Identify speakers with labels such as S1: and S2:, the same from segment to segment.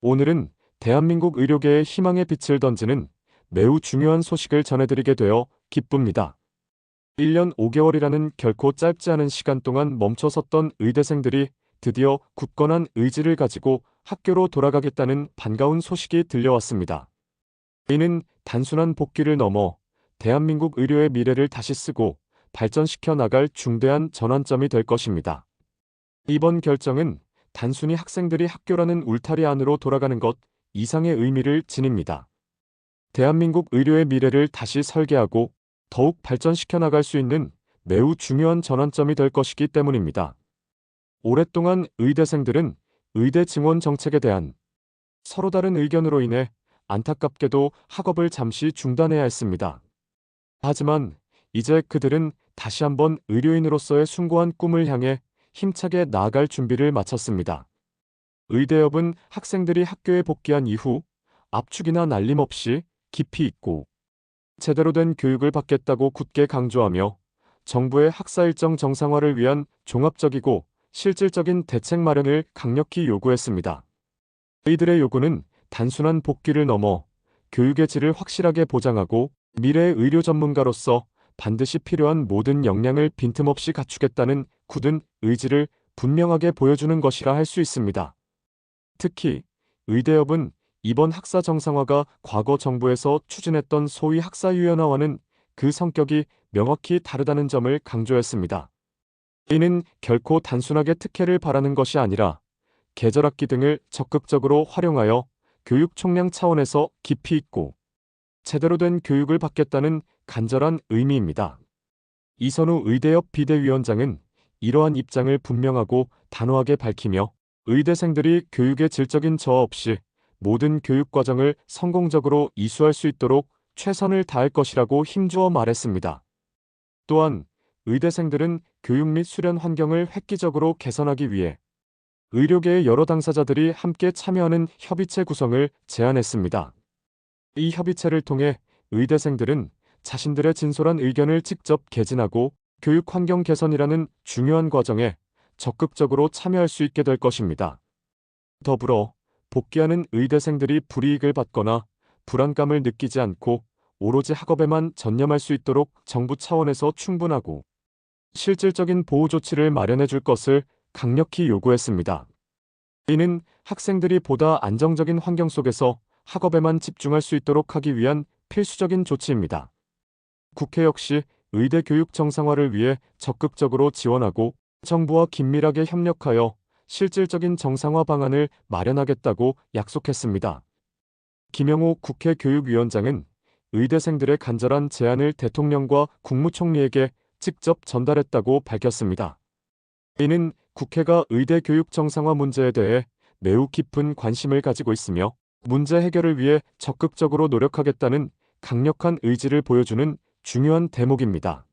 S1: 오늘은 대한민국 의료계의 희망의 빛을 던지는 매우 중요한 소식을 전해드리게 되어 기쁩니다. 1년 5개월이라는 결코 짧지 않은 시간 동안 멈춰섰던 의대생들이 드디어 굳건한 의지를 가지고 학교로 돌아가겠다는 반가운 소식이 들려왔습니다. 이는 단순한 복귀를 넘어 대한민국 의료의 미래를 다시 쓰고 발전시켜 나갈 중대한 전환점이 될 것입니다. 이번 결정은 단순히 학생들이 학교라는 울타리 안으로 돌아가는 것 이상의 의미를 지닙니다. 대한민국 의료의 미래를 다시 설계하고 더욱 발전시켜 나갈 수 있는 매우 중요한 전환점이 될 것이기 때문입니다. 오랫동안 의대생들은 의대 증원 정책에 대한 서로 다른 의견으로 인해 안타깝게도 학업을 잠시 중단해야 했습니다. 하지만 이제 그들은 다시 한번 의료인으로서의 숭고한 꿈을 향해 힘차게 나아갈 준비를 마쳤습니다. 의대협은 학생들이 학교에 복귀한 이후 압축이나 날림 없이 깊이 있고 제대로 된 교육을 받겠다고 굳게 강조하며 정부의 학사 일정 정상화를 위한 종합적이고 실질적인 대책 마련을 강력히 요구했습니다. 이들의 요구는 단순한 복귀를 넘어 교육의 질을 확실하게 보장하고 미래의 의료 전문가로서 반드시 필요한 모든 역량을 빈틈없이 갖추겠다는 굳은 의지를 분명하게 보여주는 것이라 할 수 있습니다. 특히 의대협은 이번 학사 정상화가 과거 정부에서 추진했던 소위 학사유연화와는 그 성격이 명확히 다르다는 점을 강조했습니다. 이는 결코 단순하게 특혜를 바라는 것이 아니라 계절학기 등을 적극적으로 활용하여 교육 총량 차원에서 깊이 있고 제대로 된 교육을 받겠다는 간절한 의미입니다. 이선우 의대협 비대위원장은 이러한 입장을 분명하고 단호하게 밝히며 의대생들이 교육의 질적인 저하 없이 모든 교육 과정을 성공적으로 이수할 수 있도록 최선을 다할 것이라고 힘주어 말했습니다. 또한 의대생들은 교육 및 수련 환경을 획기적으로 개선하기 위해 의료계의 여러 당사자들이 함께 참여하는 협의체 구성을 제안했습니다. 이 협의체를 통해 의대생들은 자신들의 진솔한 의견을 직접 개진하고 교육 환경 개선이라는 중요한 과정에 적극적으로 참여할 수 있게 될 것입니다. 더불어 복귀하는 의대생들이 불이익을 받거나 불안감을 느끼지 않고 오로지 학업에만 전념할 수 있도록 정부 차원에서 충분하고 실질적인 보호 조치를 마련해 줄 것을 강력히 요구했습니다. 이는 학생들이 보다 안정적인 환경 속에서 학업에만 집중할 수 있도록 하기 위한 필수적인 조치입니다. 국회 역시 의대 교육 정상화를 위해 적극적으로 지원하고 정부와 긴밀하게 협력하여 실질적인 정상화 방안을 마련하겠다고 약속했습니다. 김영호 국회 교육위원장은 의대생들의 간절한 제안을 대통령과 국무총리에게 직접 전달했다고 밝혔습니다. 이는 국회가 의대 교육 정상화 문제에 대해 매우 깊은 관심을 가지고 있으며 문제 해결을 위해 적극적으로 노력하겠다는 강력한 의지를 보여주는 중요한 대목입니다.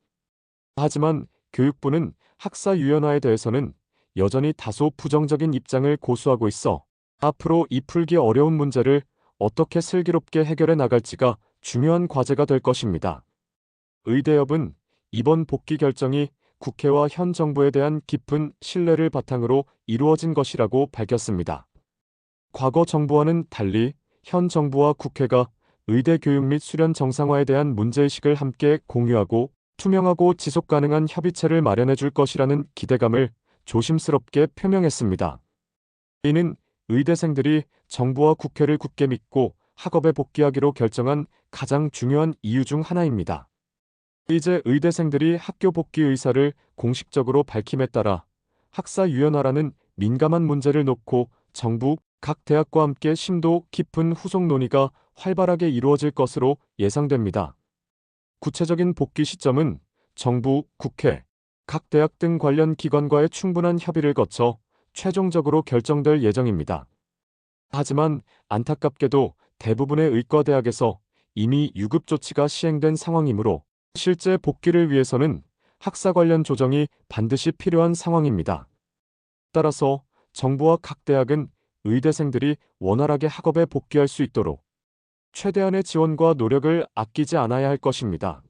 S1: 하지만 교육부는 학사 유연화에 대해서는 여전히 다소 부정적인 입장을 고수하고 있어 앞으로 이 풀기 어려운 문제를 어떻게 슬기롭게 해결해 나갈지가 중요한 과제가 될 것입니다. 의대협은 이번 복귀 결정이 국회와 현 정부에 대한 깊은 신뢰를 바탕으로 이루어진 것이라고 밝혔습니다. 과거 정부와는 달리 현 정부와 국회가 의대 교육 및 수련 정상화에 대한 문제의식을 함께 공유하고 투명하고 지속 가능한 협의체를 마련해 줄 것이라는 기대감을 조심스럽게 표명했습니다. 이는 의대생들이 정부와 국회를 굳게 믿고 학업에 복귀하기로 결정한 가장 중요한 이유 중 하나입니다. 이제 의대생들이 학교 복귀 의사를 공식적으로 밝힘에 따라 학사 유연화라는 민감한 문제를 놓고 정부, 각 대학과 함께 심도 깊은 후속 논의가 활발하게 이루어질 것으로 예상됩니다. 구체적인 복귀 시점은 정부, 국회, 각 대학 등 관련 기관과의 충분한 협의를 거쳐 최종적으로 결정될 예정입니다. 하지만 안타깝게도 대부분의 의과대학에서 이미 유급 조치가 시행된 상황이므로 실제 복귀를 위해서는 학사 관련 조정이 반드시 필요한 상황입니다. 따라서 정부와 각 대학은 의대생들이 원활하게 학업에 복귀할 수 있도록 최대한의 지원과 노력을 아끼지 않아야 할 것입니다.